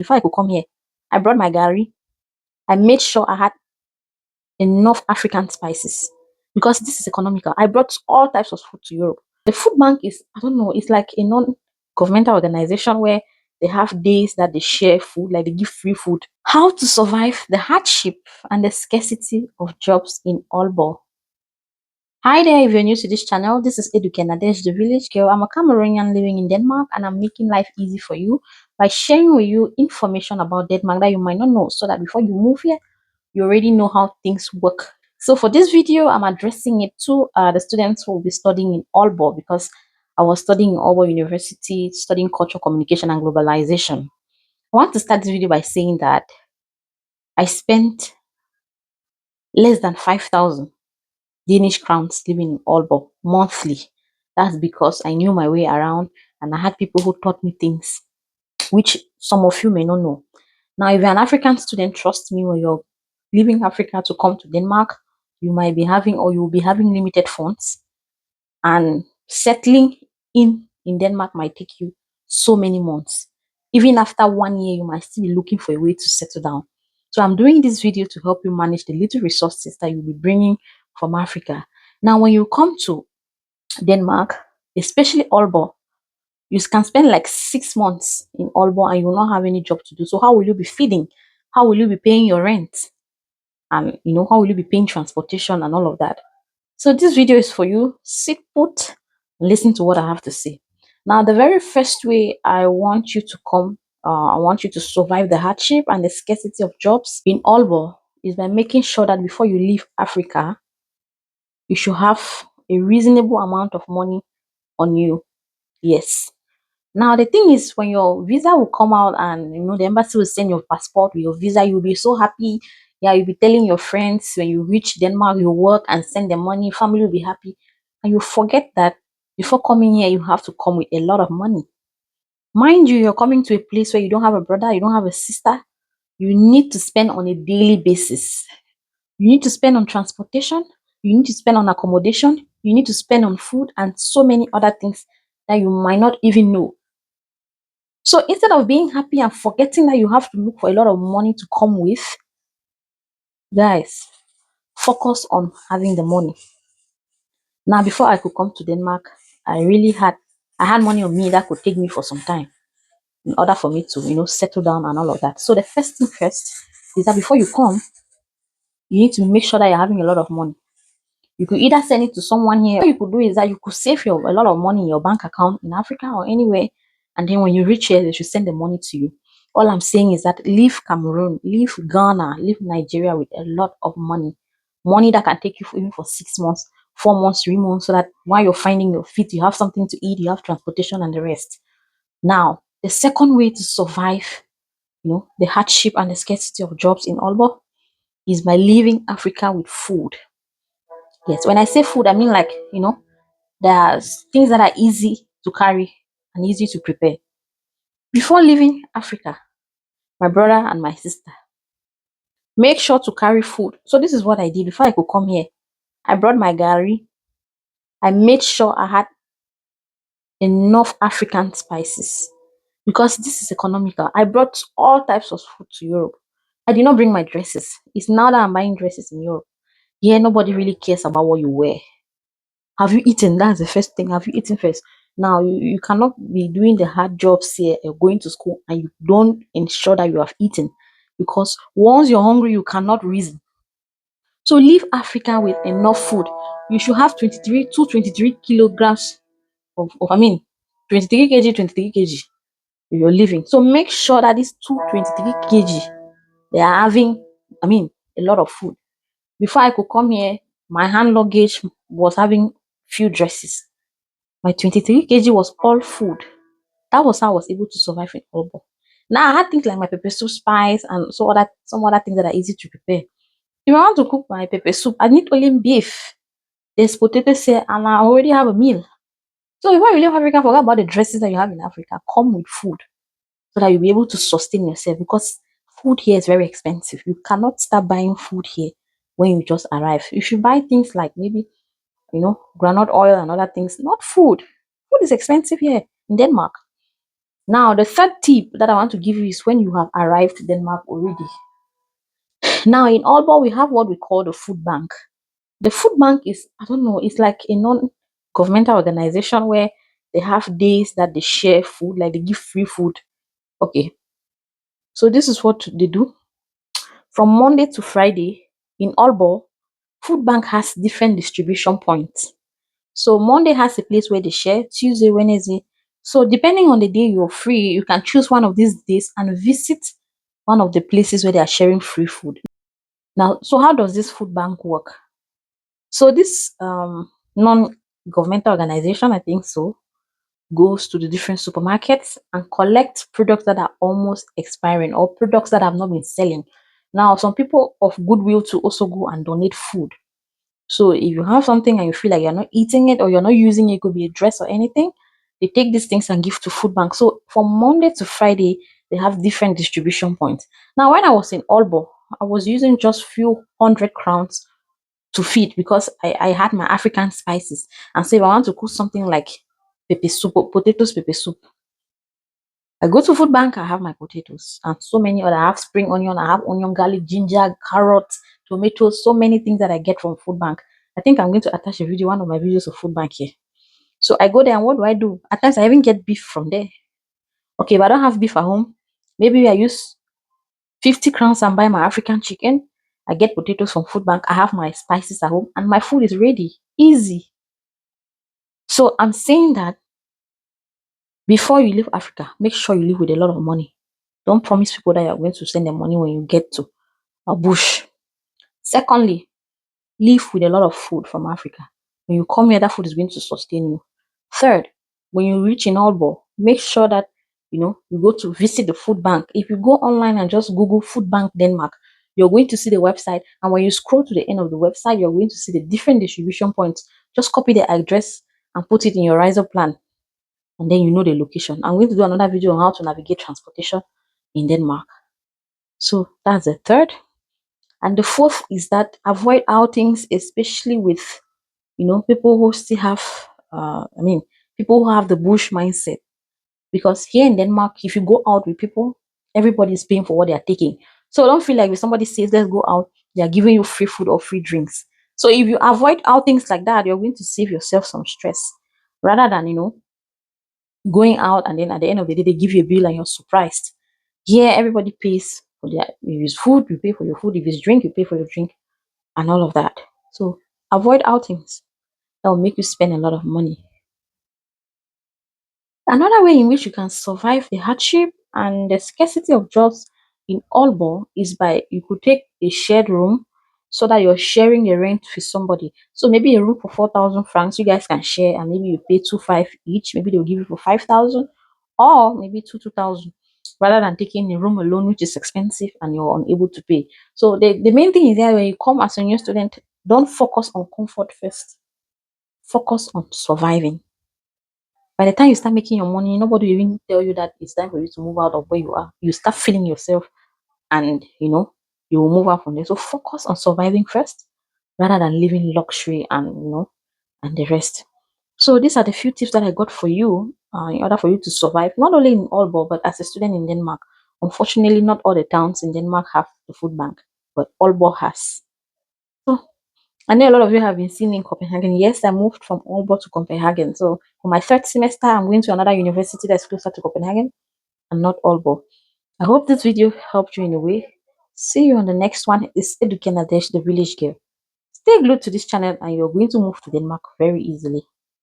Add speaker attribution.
Speaker 1: Before I could come here, I brought my gari. I made sure I had enough African spices because this is economical. I brought all types of food to Europe. The food bank is, I don't know, it's like a non-governmental organization where they have days that they share food, like they give free food. How to survive the hardship and the scarcity of jobs in Aalborg. Hi there, if you're new to this channel, this is Eduke Nadesh, the village girl. I'm a Cameroonian living in Denmark and I'm making life easy for you by sharing with you information about Denmark that you might not know so that before you move here, you already know how things work. So for this video, I'm addressing it to the students who will be studying in Aalborg because I was studying in Aalborg University, studying cultural communication and globalization. I want to start this video by saying that I spent less than 5,000 Danish crowns living in Aalborg monthly. That's because I knew my way around and I had people who taught me things, which some of you may not know. Now, if you're an African student, trust me, when you're leaving Africa to come to Denmark, you might be having or you will be having limited funds, and settling in Denmark might take you so many months. Even after 1 year, you might still be looking for a way to settle down. So I'm doing this video to help you manage the little resources that you'll be bringing from Africa. Now, when you come to Denmark, especially Aalborg, you can spend like 6 months in Aalborg and you will not have any job to do. So how will you be feeding? How will you be paying your rent? And how will you be paying transportation and all of that? So this video is for you. Sit put, listen to what I have to say. Now, the very first way I want you to I want you to survive the hardship and the scarcity of jobs in Aalborg is by making sure that before you leave Africa, you should have a reasonable amount of money on you. Yes. Now, the thing is, when your visa will come out and the embassy will send your passport with your visa, you'll be so happy. Yeah, you'll be telling your friends when you reach Denmark, you work and send them money, family will be happy. And you forget that before coming here, you have to come with a lot of money. Mind you, you're coming to a place where you don't have a brother, you don't have a sister. You need to spend on a daily basis. You need to spend on transportation. You need to spend on accommodation. You need to spend on food and so many other things that you might not even know. So instead of being happy and forgetting that you have to look for a lot of money to come with, guys, focus on having the money. Now, before I could come to Denmark, I had money on me that could take me for some time in order for me to, settle down and all of that. So the first thing first is that before you come, you need to make sure that you're having a lot of money. You could either send it to someone here. What you could do is that you could save a lot of money in your bank account in Africa or anywhere. And then when you reach here, they should send the money to you. All I'm saying is that leave Cameroon, leave Ghana, leave Nigeria with a lot of money. Money that can take you even for 6 months, 4 months, 3 months, so that while you're finding your feet, you have something to eat, you have transportation and the rest. Now, the second way to survive, the hardship and the scarcity of jobs in Aalborg is by leaving Africa with food. Yes, when I say food, I mean like, there's things that are easy to carry and easy to prepare. Before leaving Africa, my brother and my sister, make sure to carry food. So this is what I did before I could come here. I brought my gari. I made sure I had enough African spices because this is economical. I brought all types of food to Europe. I did not bring my dresses. It's now that I'm buying dresses in Europe. Here, nobody really cares about what you wear. Have you eaten? That's the first thing. Have you eaten first? Now, you cannot be doing the hard jobs here, going to school, and you don't ensure that you have eaten. Because once you're hungry, you cannot reason. So leave Africa with enough food. You should have 23 kilograms of 23 kg, 23 kg you're living. So make sure that these 23 kg, they are having, a lot of food. Before I could come here, my hand luggage was having few dresses. My 23 kg was all food. That was how I was able to survive in Aalborg. Now I had things like my pepper soup spice and some other things that are easy to prepare. If I want to cook my pepper soup, I need only beef. There's potatoes here and I already have a meal. So before you leave Africa, forget about the dresses that you have in Africa. Come with food so that you'll be able to sustain yourself because food here is very expensive. You cannot start buying food here when you just arrive. You should buy things like maybe, groundnut oil and other things, not food. Food is expensive here in Denmark. Now, the third tip that I want to give you is when you have arrived to Denmark already. Now, in Aalborg, we have what we call the food bank. The food bank is, I don't know, it's like a non-governmental organization where they have days that they share food, like they give free food. Okay, so this is what they do. From Monday to Friday in Aalborg, food bank has different distribution points. So Monday has a place where they share, Tuesday, Wednesday. So depending on the day you're free, you can choose one of these days and visit one of the places where they are sharing free food. Now, so how does this food bank work? So this non-governmental organization, I think so, goes to the different supermarkets and collects products that are almost expiring or products that have not been selling. Now, some people of goodwill to also go and donate food. So if you have something and you feel like you're not eating it or you're not using it, it could be a dress or anything, they take these things and give to food bank. So from Monday to Friday, they have different distribution points. Now, when I was in Aalborg, I was using just few 100 crowns to feed because I had my African spices. And so if I want to cook something like pepper soup, potatoes pepper soup, I go to food bank, I have my potatoes and so many other. I have spring onion, I have onion, garlic, ginger, carrots, tomatoes, so many things that I get from food bank. I think I'm going to attach a video, one of my videos of food bank here. So I go there and what do I do? At times I even get beef from there. Okay, if I don't have beef at home, maybe I use 50 crowns and buy my African chicken. I get potatoes from food bank. I have my spices at home and my food is ready. Easy. So I'm saying that before you leave Africa, make sure you leave with a lot of money. Don't promise people that you're going to send them money when you get to a bush. Secondly, live with a lot of food from Africa. When you come here, that food is going to sustain you. Third, when you reach in Aalborg, make sure that you go to visit the food bank. If you go online and just Google Food Bank Denmark, you're going to see the website. And when you scroll to the end of the website, you're going to see the different distribution points. Just copy the address and put it in your riser plan. And then you know the location. I'm going to do another video on how to navigate transportation in Denmark. So that's the third. And the fourth is that avoid outings, especially with people who still have people who have the bush mindset. Because here in Denmark, if you go out with people, everybody is paying for what they are taking. So don't feel like if somebody says let's go out, they are giving you free food or free drinks. So if you avoid outings like that, you're going to save yourself some stress rather than going out and then at the end of the day they give you a bill and you're surprised. Here everybody pays for their, if it's food, you pay for your food. If it's drink, you pay for your drink and all of that. So avoid outings that will make you spend a lot of money. Another way in which you can survive the hardship and the scarcity of jobs in Aalborg is by you could take a shared room so that you're sharing the rent with somebody. So maybe a room for 4,000 francs, you guys can share and maybe you pay 2,500 each. Maybe they'll give you for 5,000 or maybe 2,000 rather than taking a room alone, which is expensive and you're unable to pay. So the main thing is that when you come as a new student, don't focus on comfort first. Focus on surviving. By the time you start making your money, nobody will even tell you that it's time for you to move out of where you are. You start feeling yourself and you will move out from there. So focus on surviving first rather than living luxury and and the rest. So these are the few tips that I got for you in order for you to survive, not only in Aalborg, but as a student in Denmark. Unfortunately, not all the towns in Denmark have the food bank, but Aalborg has. So I know a lot of you have been seeing in Copenhagen. Yes, I moved from Aalborg to Copenhagen. So for my third semester, I'm going to another university that's closer to Copenhagen and not Aalborg. I hope this video helped you in a way. See you on the next one. It's Educanadesh, the village girl. Stay glued to this channel and you're going to move to Denmark very easily.